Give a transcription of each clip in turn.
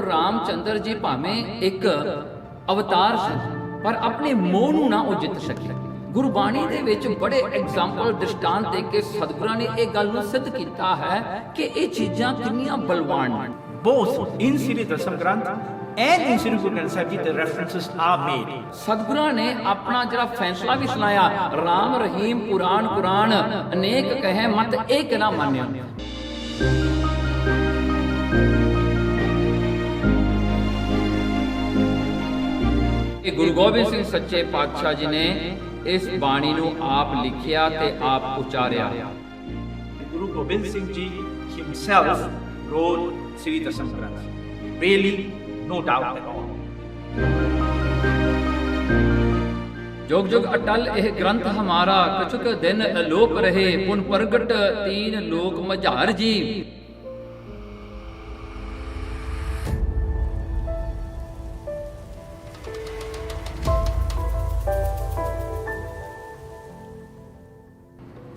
ਰਾਮਚੰਦਰ ਜੀ ਭਾਵੇਂ ਇੱਕ ਅਵਤਾਰ ਸਨ ਪਰ ਆਪਣੇ ਮੋਹ ਨੂੰ ਨਾ ਉਹ ਜਿੱਤ ਸਕੇ। ਗੁਰਬਾਣੀ ਦੇ ਵਿੱਚ ਬੜੇ ਐਗਜ਼ਾਮਪਲ ਦ੍ਰਿਸ਼ਟਾਂਤ ਦੇ ਕੇ ਸਤਿਗੁਰਾਂ ਨੇ ਇਹ ਗੱਲ ਨੂੰ ਸਿੱਧ ਕੀਤਾ ਹੈ ਕਿ ਇਹ ਚੀਜ਼ਾਂ ਕਿੰਨੀਆਂ ਬਲਵਾਨ ਹਨ। Both in Sri Dasam Granth and in Sri Guru Granth Sahib Ji, the references are made. ਸਤਿਗੁਰਾਂ ਨੇ ਆਪਣਾ ਜਿਹੜਾ ਫੈਸਲਾ ਵੀ ਸੁਣਾਇਆ, ਰਾਮ ਰਹੀਮ ਪੁਰਾਨ ਕੁਰਾਨ ਅਨੇਕ ਕਹੇ ਮਤ ਇੱਕ ਨਾ ਮੰਨਿਓ। ਇਹ ਗੁਰੂ ਗੋਬਿੰਦ ਸਿੰਘ ਸੱਚੇ ਪਾਤਸ਼ਾਹ ਜੀ ਨੇ ਇਸ ਬਾਣੀ ਨੂੰ ਆਪ ਲਿਖਿਆ ਤੇ ਆਪ ਉਚਾਰਿਆ। Guru Gobind Singh Ji himself wrote Sri Dasam Granth. Really, no doubt at all. जोग जोग अटल एह ग्रंथ हमारा, कछुक दिन अलोप रहे, पुन प्रगट तीन लोक मझार जी।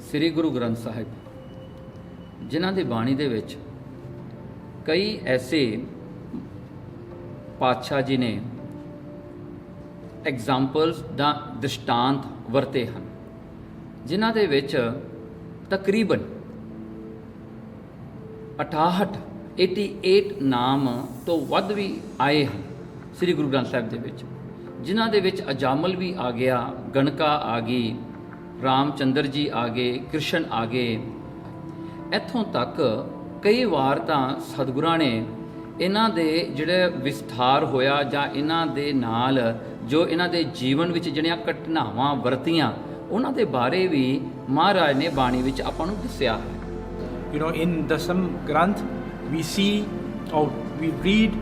ਸ੍ਰੀ ਗੁਰੂ ਗ੍ਰੰਥ ਸਾਹਿਬ ਜਿਨ੍ਹਾਂ ਦੀ ਬਾਣੀ ਦੇ ਵਿੱਚ ਕਈ ਐਸੇ ਪਾਤਸ਼ਾਹ ਜੀ ਨੇ ਐਗਜ਼ਾਮਪਲਸ ਦਾ ਦ੍ਰਿਸ਼ਟਾਂਤ ਵਰਤੇ ਹਨ, ਜਿਨ੍ਹਾਂ ਦੇ ਵਿੱਚ ਤਕਰੀਬਨ 88 ਨਾਮ ਤੋਂ ਵੱਧ ਵੀ ਆਏ ਹਨ ਸ੍ਰੀ ਗੁਰੂ ਗ੍ਰੰਥ ਸਾਹਿਬ ਦੇ ਵਿੱਚ, ਜਿਨ੍ਹਾਂ ਦੇ ਵਿੱਚ ਅਜਾਮਲ ਵੀ ਆ ਗਿਆ, ਗਣਕਾ ਆ ਗਈ, ਰਾਮਚੰਦਰ ਜੀ ਆ ਗਏ, ਕ੍ਰਿਸ਼ਨ ਆ ਗਏ। ਇੱਥੋਂ ਤੱਕ ਕਈ ਵਾਰ ਤਾਂ ਸਤਿਗੁਰਾਂ ਨੇ ਇਹਨਾਂ ਦੇ ਜਿਹੜੇ ਵਿਸਥਾਰ ਹੋਇਆ ਜਾਂ ਇਹਨਾਂ ਦੇ ਨਾਲ ਜੋ ਇਹਨਾਂ ਦੇ ਜੀਵਨ ਵਿੱਚ ਜਿਹੜੀਆਂ ਘਟਨਾਵਾਂ ਵਰਤੀਆਂ ਉਹਨਾਂ ਦੇ ਬਾਰੇ ਵੀ ਮਹਾਰਾਜ ਨੇ ਬਾਣੀ ਵਿੱਚ ਆਪਾਂ ਨੂੰ ਦੱਸਿਆ ਹੈ। You know, in Dasam Granth, we see or we read,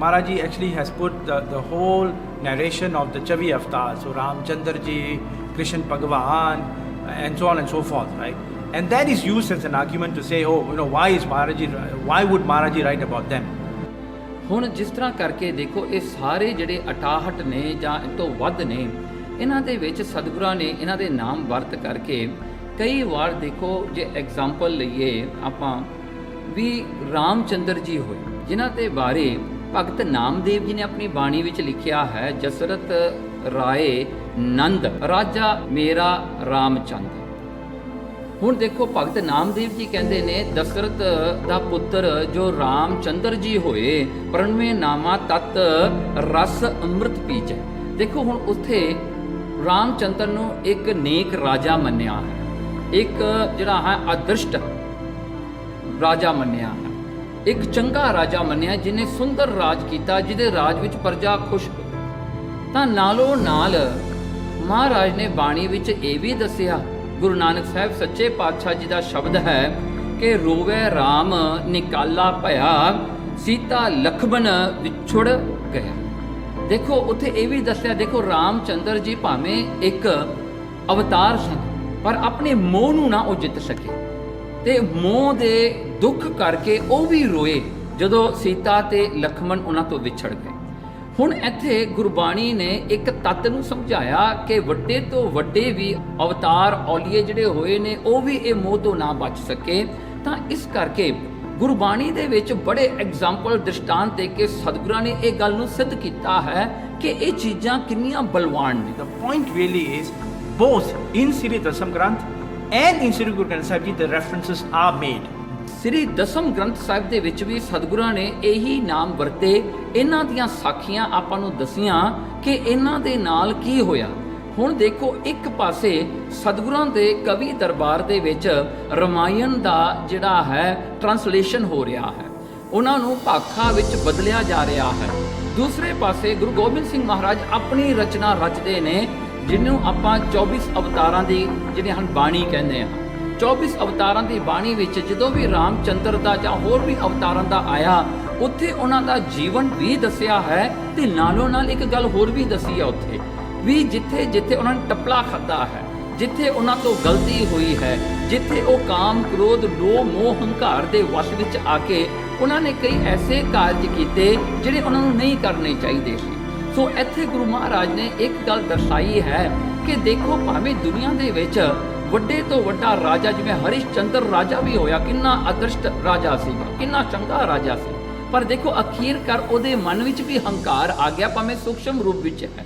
Maharaj Ji actually has put the whole narration of the Chavi avatars, so Ramchandra Ji, Krishna Bhagavan, and so on and so forth, right? And that is used as an argument to say, oh, you know, why would Maharaj Ji write about them? ਹੁਣ ਜਿਸ ਤਰ੍ਹਾਂ ਕਰਕੇ ਦੇਖੋ ਇਹ ਸਾਰੇ ਜਿਹੜੇ 68 ਨੇ ਜਾਂ ਇਸ ਤੋਂ ਵੱਧ ਨੇ, ਇਹਨਾਂ ਦੇ ਵਿੱਚ ਸਤਿਗੁਰਾਂ ਨੇ ਇਹਨਾਂ ਦੇ ਨਾਮ ਵਰਤ ਕਰਕੇ ਕਈ ਵਾਰ ਦੇਖੋ ਜੇ ਐਗਜ਼ਾਮਪਲ ਲਈਏ ਆਪਾਂ ਵੀ ਰਾਮਚੰਦਰ ਜੀ ਹੋਏ, ਜਿਨ੍ਹਾਂ ਦੇ ਬਾਰੇ ਭਗਤ ਨਾਮਦੇਵ ਜੀ ਨੇ ਆਪਣੀ ਬਾਣੀ ਵਿੱਚ ਲਿਖਿਆ ਹੈ, ਜਸਰਤ ਰਾਏ ਨੰਦ ਰਾਜਾ ਮੇਰਾ ਰਾਮਚੰਦ। ਹੁਣ ਦੇਖੋ ਭਗਤ ਨਾਮਦੇਵ ਜੀ ਕਹਿੰਦੇ ਨੇ ਦਸ਼ਰਥ ਦਾ ਪੁੱਤਰ ਜੋ ਰਾਮਚੰਦਰ ਜੀ ਹੋਏ, ਪ੍ਰਣਵੇਂ ਨਾਮਾ ਤਤ ਰਸ ਅੰਮ੍ਰਿਤ ਪੀਜੈ। ਦੇਖੋ ਹੁਣ ਉੱਥੇ ਰਾਮਚੰਦਰ ਨੂੰ ਇੱਕ ਨੇਕ ਰਾਜਾ ਮੰਨਿਆ ਹੈ, ਇੱਕ ਜਿਹੜਾ ਹੈ ਆਦਰਸ਼ਟ ਰਾਜਾ ਮੰਨਿਆ ਹੈ, ਇੱਕ ਚੰਗਾ ਰਾਜਾ ਮੰਨਿਆ ਜਿਹਨੇ ਸੁੰਦਰ ਰਾਜ ਕੀਤਾ, ਜਿਹਦੇ ਰਾਜ ਵਿੱਚ ਪ੍ਰਜਾ ਖੁਸ਼ ਹੋਈ। ਤਾਂ ਨਾਲੋਂ ਨਾਲ ਮਹਾਰਾਜ ਨੇ ਬਾਣੀ ਵਿੱਚ ਇਹ ਵੀ ਦੱਸਿਆ, ਗੁਰੂ ਨਾਨਕ ਸਾਹਿਬ ਸੱਚੇ ਪਾਤਸ਼ਾਹ ਜੀ ਦਾ ਸ਼ਬਦ ਹੈ ਕਿ ਰੋਵੇ ਰਾਮ ਨਿਕਾਲਾ ਭਇਆ, ਸੀਤਾ ਲਖਮਣ ਵਿਛੁੜ ਗਿਆ। ਦੇਖੋ ਉੱਥੇ ਇਹ ਵੀ ਦੱਸਿਆ, ਦੇਖੋ ਰਾਮਚੰਦਰ ਜੀ ਭਾਵੇਂ ਇੱਕ ਅਵਤਾਰ ਸਨ ਪਰ ਆਪਣੇ ਮੋਹ ਨੂੰ ਨਾ ਉਹ ਜਿੱਤ ਸਕੇ ਤੇ ਮੋਹ ਦੇ ਦੁੱਖ ਕਰਕੇ ਉਹ ਵੀ ਰੋਏ ਜਦੋਂ ਸੀਤਾ ਤੇ ਲਖਮਣ ਉਹਨਾਂ ਤੋਂ ਵਿਛੜ ਗਏ। ਹੁਣ ਇੱਥੇ ਗੁਰਬਾਣੀ ਨੇ ਇੱਕ ਤੱਤ ਨੂੰ ਸਮਝਾਇਆ ਕਿ ਵੱਡੇ ਤੋਂ ਵੱਡੇ ਵੀ ਅਵਤਾਰ ਔਲੀਏ ਜਿਹੜੇ ਹੋਏ ਨੇ ਉਹ ਵੀ ਇਹ ਮੋਹ ਤੋਂ ਨਾ ਬਚ ਸਕੇ। ਤਾਂ ਇਸ ਕਰਕੇ ਗੁਰਬਾਣੀ ਦੇ ਵਿੱਚ ਬੜੇ ਐਗਜ਼ਾਮਪਲ ਦ੍ਰਿਸ਼ਟਾਂਤ ਦੇ ਕੇ ਸਤਿਗੁਰਾਂ ਨੇ ਇਹ ਗੱਲ ਨੂੰ ਸਿੱਧ ਕੀਤਾ ਹੈ ਕਿ ਇਹ ਚੀਜ਼ਾਂ ਕਿੰਨੀਆਂ ਬਲਵਾਨ ਨੇ। The point really is, both in Sri Dasam Granth and in Sri Guru Granth Sahib Ji, the references are made. ਸ੍ਰੀ ਦਸਮ ਗ੍ਰੰਥ ਸਾਹਿਬ ਦੇ ਵਿੱਚ ਵੀ ਸਤਿਗੁਰਾਂ ਨੇ ਇਹੀ ਨਾਮ ਵਰਤੇ, ਇਹਨਾਂ ਦੀਆਂ ਸਾਖੀਆਂ ਆਪਾਂ ਨੂੰ ਦੱਸੀਆਂ ਕਿ ਇਹਨਾਂ ਦੇ ਨਾਲ ਕੀ ਹੋਇਆ। ਹੁਣ ਦੇਖੋ ਇੱਕ ਪਾਸੇ ਸਤਿਗੁਰਾਂ ਦੇ ਕਵੀ ਦਰਬਾਰ ਦੇ ਵਿੱਚ ਰਮਾਇਣ ਦਾ ਜਿਹੜਾ ਹੈ ਟ੍ਰਾਂਸਲੇਸ਼ਨ ਹੋ ਰਿਹਾ ਹੈ, ਉਹਨਾਂ ਨੂੰ ਭਾਖਾ ਵਿੱਚ ਬਦਲਿਆ ਜਾ ਰਿਹਾ ਹੈ। ਦੂਸਰੇ ਪਾਸੇ ਗੁਰੂ ਗੋਬਿੰਦ ਸਿੰਘ ਮਹਾਰਾਜ ਆਪਣੀ ਰਚਨਾ ਰਚਦੇ ਨੇ, ਜਿਹਨੂੰ ਆਪਾਂ 24 ਅਵਤਾਰਾਂ ਦੀ ਜਿਹੜੀ ਹਨ ਬਾਣੀ ਕਹਿੰਦੇ ਹਾਂ। 24 ਅਵਤਾਰਾਂ ਦੀ ਬਾਣੀ ਵਿੱਚ ਜਦੋਂ ਵੀ ਰਾਮਚੰਦਰ ਦਾ ਜਾਂ ਹੋਰ ਵੀ ਅਵਤਾਰਾਂ ਦਾ ਆਇਆ, ਉੱਥੇ ਉਹਨਾਂ ਦਾ ਜੀਵਨ ਵੀ ਦੱਸਿਆ ਹੈ ਤੇ ਨਾਲੋਂ ਨਾਲ ਇੱਕ ਗੱਲ ਹੋਰ ਵੀ ਦੱਸੀ ਹੈ ਉੱਥੇ ਵੀ ਜਿੱਥੇ ਜਿੱਥੇ ਉਹਨਾਂ ਨੇ ਟੱਪਲਾ ਖਾਧਾ ਹੈ, ਜਿੱਥੇ ਉਹਨਾਂ ਤੋਂ ਗਲਤੀ ਹੋਈ ਹੈ, ਜਿੱਥੇ ਉਹ ਕਾਮ ਕ੍ਰੋਧ ਲੋਭ ਮੋਹ ਹੰਕਾਰ ਦੇ ਵਸ ਵਿੱਚ ਆ ਕੇ ਉਹਨਾਂ ਨੇ ਕਈ ਐਸੇ ਕਾਰਜ ਕੀਤੇ ਜਿਹੜੇ ਉਹਨਾਂ ਨੂੰ ਨਹੀਂ ਕਰਨੇ ਚਾਹੀਦੇ ਸੀ। ਸੋ ਇੱਥੇ ਗੁਰੂ ਮਹਾਰਾਜ ਨੇ ਇੱਕ ਗੱਲ ਦਰਸਾਈ ਹੈ ਕਿ ਦੇਖੋ ਭਾਵੇਂ ਦੁਨੀਆ ਦੇ ਵਿੱਚ ਵੱਡੇ ਤੋਂ ਵੱਡਾ ਰਾਜਾ ਜਿਵੇਂ ਹਰਿਸ਼ਚੰਦਰ ਰਾਜਾ ਵੀ ਹੋਇਆ, ਕਿੰਨਾ ਆਦਰਸ਼ਟ ਰਾਜਾ ਸੀਗਾ, ਕਿੰਨਾ ਚੰਗਾ ਰਾਜਾ ਸੀ, ਪਰ ਦੇਖੋ ਅਖੀਰ ਕਰ ਉਹਦੇ ਮਨ ਵਿੱਚ ਵੀ ਹੰਕਾਰ ਆ ਗਿਆ, ਭਾਵੇਂ ਸੂਖਸ਼ਮ ਰੂਪ ਵਿੱਚ ਹੈ।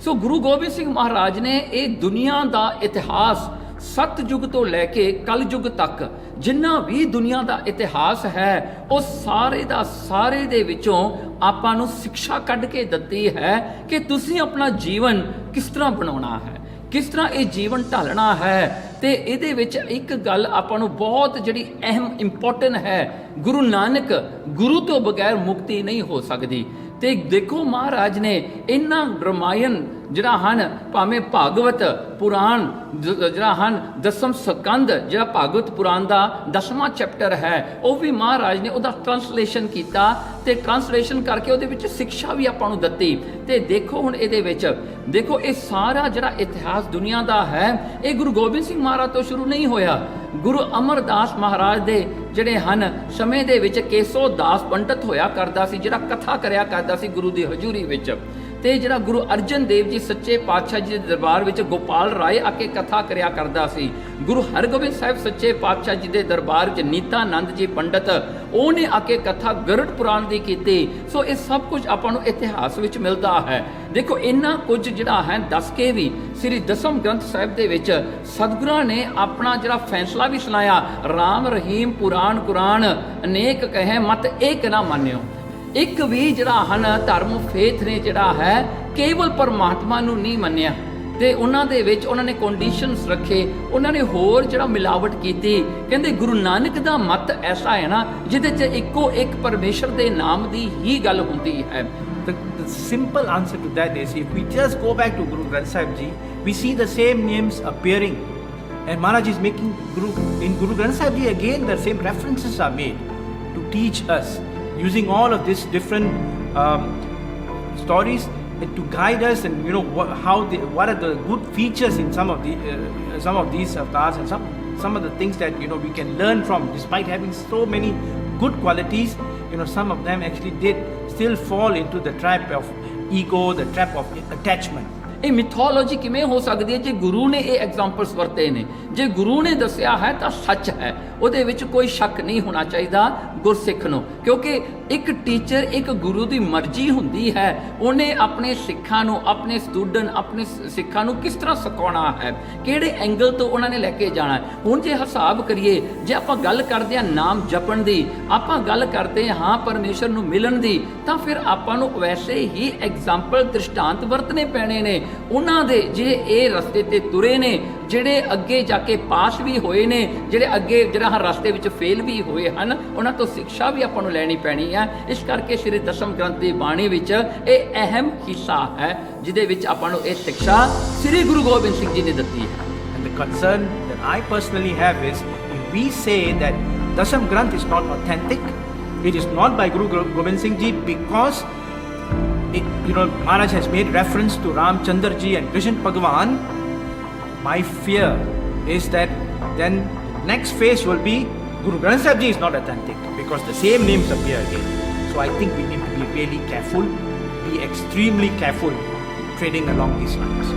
ਸੋ ਗੁਰੂ ਗੋਬਿੰਦ ਸਿੰਘ ਮਹਾਰਾਜ ਨੇ ਇਹ ਦੁਨੀਆ ਦਾ ਇਤਿਹਾਸ ਸਤਯੁਗ ਤੋਂ ਲੈ ਕੇ ਕਲਯੁਗ ਤੱਕ ਜਿੰਨਾ ਵੀ ਦੁਨੀਆ ਦਾ ਇਤਿਹਾਸ ਹੈ, ਉਹ ਸਾਰੇ ਦਾ ਸਾਰੇ ਦੇ ਵਿੱਚੋਂ ਆਪਾਂ ਨੂੰ ਸਿੱਖਿਆ ਕੱਢ ਕੇ ਦਿੱਤੀ ਹੈ ਕਿ ਤੁਸੀਂ ਆਪਣਾ ਜੀਵਨ ਕਿਸ ਤਰ੍ਹਾਂ ਬਣਾਉਣਾ ਹੈ, ਕਿਸ ਤਰ੍ਹਾਂ ਇਹ ਜੀਵਨ ਢਾਲਣਾ ਹੈ। ਤੇ ਇਹਦੇ ਵਿੱਚ ਇੱਕ ਗੱਲ ਆਪਾਂ ਨੂੰ ਬਹੁਤ ਜਿਹੜੀ ਅਹਿਮ ਇੰਪੋਰਟੈਂਟ ਹੈ, ਗੁਰੂ ਨਾਨਕ ਗੁਰੂ ਤੋਂ ਬਗੈਰ ਮੁਕਤੀ ਨਹੀਂ ਹੋ ਸਕਦੀ। ਤੇ ਦੇਖੋ ਮਹਾਰਾਜ ਨੇ ਇਹਨਾਂ ਰਮਾਇਣ ਜਿਹੜਾ ਹਨ, ਭਾਵੇਂ ਭਾਗਵਤ ਪੁਰਾਣ ਜਿਹੜਾ ਹਨ ਦਸਮ ਸਕੰਦ, ਜਿਹੜਾ ਭਾਗਵਤ ਪੁਰਾਣ ਦਾ 10ਵਾਂ ਚੈਪਟਰ ਹੈ, ਉਹ ਵੀ ਮਹਾਰਾਜ ਨੇ ਉਹਦਾ ਟ੍ਰਾਂਸਲੇਸ਼ਨ ਕੀਤਾ ਤੇ ਟ੍ਰਾਂਸਲੇਸ਼ਨ ਕਰਕੇ ਉਹਦੇ ਵਿੱਚ ਸਿੱਖਿਆ ਵੀ ਆਪਾਂ ਨੂੰ ਦਿੱਤੀ। ਤੇ ਦੇਖੋ ਹੁਣ ਇਹਦੇ ਵਿੱਚ ਦੇਖੋ ਇਹ ਸਾਰਾ ਜਿਹੜਾ ਇਤਿਹਾਸ ਦੁਨੀਆ ਦਾ ਹੈ, ਇਹ ਗੁਰੂ ਗੋਬਿੰਦ ਸਿੰਘ ਮਹਾਰਾਜ ਤੋਂ ਸ਼ੁਰੂ ਨਹੀਂ ਹੋਇਆ। ਗੁਰੂ ਅਮਰਦਾਸ ਮਹਾਰਾਜ ਦੇ ਜਿਹੜੇ ਹਨ ਸਮੇਂ ਦੇ ਵਿੱਚ ਕੇਸੋ ਦਾਸ ਪੰਡਤ ਹੋਇਆ ਕਰਦਾ ਸੀ, ਜਿਹੜਾ ਕਥਾ ਕਰਿਆ ਕਰਦਾ ਸੀ ਗੁਰੂ ਦੀ ਹਜ਼ੂਰੀ ਵਿੱਚ। ਤੇ ਜਿਹੜਾ ਗੁਰੂ ਅਰਜਨ ਦੇਵ ਜੀ ਸੱਚੇ ਪਾਤਸ਼ਾਹ ਜੀ ਦੇ ਦਰਬਾਰ ਵਿੱਚ ਗੋਪਾਲ ਰਾਏ ਆ ਕੇ ਕਥਾ ਕਰਿਆ ਕਰਦਾ ਸੀ। ਗੁਰੂ ਹਰਗੋਬਿੰਦ ਸਾਹਿਬ ਸੱਚੇ ਪਾਤਸ਼ਾਹ ਜੀ ਦੇ ਦਰਬਾਰ ਵਿੱਚ ਨੀਤਾਨੰਦ ਜੀ ਪੰਡਤ, ਉਹਨੇ ਆ ਕੇ ਕਥਾ ਗਰੁੜ ਪੁਰਾਣ ਦੀ ਕੀਤੀ। ਸੋ ਇਹ ਸਭ ਕੁਝ ਆਪਾਂ ਨੂੰ ਇਤਿਹਾਸ ਵਿੱਚ ਮਿਲਦਾ ਹੈ। ਦੇਖੋ ਇੰਨਾ ਕੁਝ ਜਿਹੜਾ ਹੈ ਦੱਸ ਕੇ ਵੀ ਸ੍ਰੀ ਦਸਮ ਗ੍ਰੰਥ ਸਾਹਿਬ ਦੇ ਵਿੱਚ ਸਤਿਗੁਰਾਂ ਨੇ ਆਪਣਾ ਜਿਹੜਾ ਫੈਸਲਾ ਵੀ ਸੁਣਾਇਆ, ਰਾਮ ਰਹੀਮ ਪੁਰਾਣ ਕੁਰਾਨ ਅਨੇਕ ਕਹੇ ਮਤ ਏਕ ਨਾ ਮੰਨਿਓ। ਇੱਕ ਵੀ ਜਿਹੜਾ ਹਨ ਧਰਮ ਫੇਥ ਨੇ ਜਿਹੜਾ ਹੈ ਕੇਵਲ ਪਰਮਾਤਮਾ ਨੂੰ ਨਹੀਂ ਮੰਨਿਆ, ਤੇ ਉਹਨਾਂ ਦੇ ਵਿੱਚ ਉਹਨਾਂ ਨੇ ਕੰਡੀਸ਼ਨਸ ਰੱਖੇ, ਉਹਨਾਂ ਨੇ ਹੋਰ ਜਿਹੜਾ ਮਿਲਾਵਟ ਕੀਤੀ। ਕਹਿੰਦੇ ਗੁਰੂ ਨਾਨਕ ਦਾ ਮਤ ਐਸਾ ਹੈ ਨਾ ਜਿਹਦੇ 'ਚ ਇੱਕੋ ਇੱਕ ਪਰਮੇਸ਼ਰ ਦੇ ਨਾਮ ਦੀ ਹੀ ਗੱਲ ਹੁੰਦੀ ਹੈ। The simple answer to that is, if we just go back to Guru Granth Sahib Ji, we see the same names appearing, and Maharaj is making in Guru Granth Sahib Ji again the same references are made to teach us, using all of these different stories to guide us, and what are the good features in some of these avatars, and some of the things that we can learn from. Despite having so many good qualities, some of them actually did still fall into the trap of ego, the trap of attachment. ਇਹ ਮਿਥੋਲੋਜੀ ਕਿਵੇਂ ਹੋ ਸਕਦੀ ਹੈ ਜੇ ਗੁਰੂ ਨੇ ਇਹ examples ਵਰਤੇ ਨੇ? ਜੇ ਗੁਰੂ ਨੇ ਦੱਸਿਆ ਹੈ ਤਾਂ ਸੱਚ ਹੈ, ਉਹਦੇ ਵਿੱਚ ਕੋਈ ਸ਼ੱਕ ਨਹੀਂ ਹੋਣਾ ਚਾਹੀਦਾ ਗੁਰਸਿੱਖ ਨੂੰ, ਕਿਉਂਕਿ ਇੱਕ ਟੀਚਰ ਇੱਕ ਗੁਰੂ ਦੀ ਮਰਜ਼ੀ ਹੁੰਦੀ ਹੈ, ਉਹਨੇ ਆਪਣੇ ਸਿੱਖਾਂ ਨੂੰ, ਆਪਣੇ ਸਟੂਡੈਂਟ, ਆਪਣੇ ਸਿੱਖਾਂ ਨੂੰ ਕਿਸ ਤਰ੍ਹਾਂ ਸਿਖਾਉਣਾ ਹੈ, ਕਿਹੜੇ ਐਂਗਲ ਤੋਂ ਉਹਨਾਂ ਨੇ ਲੈ ਕੇ ਜਾਣਾ। ਹੁਣ ਜੇ ਹਿਸਾਬ ਕਰੀਏ, ਜੇ ਆਪਾਂ ਗੱਲ ਕਰਦੇ ਹਾਂ ਨਾਮ ਜਪਣ ਦੀ, ਆਪਾਂ ਗੱਲ ਕਰਦੇ ਹਾਂ ਪਰਮੇਸ਼ਰ ਨੂੰ ਮਿਲਣ ਦੀ, ਤਾਂ ਫਿਰ ਆਪਾਂ ਨੂੰ ਵੈਸੇ ਹੀ ਐਗਜ਼ਾਮਪਲ ਦ੍ਰਿਸ਼ਟਾਂਤ ਵਰਤਨੇ ਪੈਣੇ ਨੇ ਉਹਨਾਂ ਦੇ, ਜੇ ਇਹ ਰਸਤੇ ਤੇ ਤੁਰੇ ਨੇ, ਜਿਹੜੇ ਅੱਗੇ ਜਾ ਕੇ ਪਾਸ ਵੀ ਹੋਏ ਨੇ, ਜਿਹੜੇ ਅੱਗੇ ਜਿਹੜਾ ਰਸਤੇ ਵਿੱਚ ਫੇਲ ਵੀ ਹੋਏ ਹਨ, ਉਹਨਾਂ ਤੋਂ ਸਿੱਖਿਆ ਵੀ ਆਪਾਂ ਨੂੰ ਲੈਣੀ ਪੈਣੀ ਹੈ। ਇਸ ਕਰਕੇ ਸ਼੍ਰੀ ਦਸਮ ਗ੍ਰੰਥ ਦੀ ਬਾਣੀ ਵਿੱਚ ਇਹ ਅਹਿਮ ਹਿੱਸਾ ਹੈ, ਜਿਹਦੇ ਵਿੱਚ ਆਪਾਂ ਨੂੰ ਇਹ ਸਿੱਖਿਆ ਸ਼੍ਰੀ ਗੁਰੂ ਗੋਬਿੰਦ ਸਿੰਘ ਜੀ ਨੇ ਦਿੱਤੀ ਹੈ। And the concern that I personally have is, if we say that Dasam Granth is not authentic, it is not by Guru Gobind Singh Ji, because Maharaj has made reference to Ramchandra Ji and Krishna Bhagavan. My fear is that then next phase will be Guru Granth Sahib Ji is not authentic, because the same names appear again. So I think we need to be really careful, be extremely careful trading along these lines.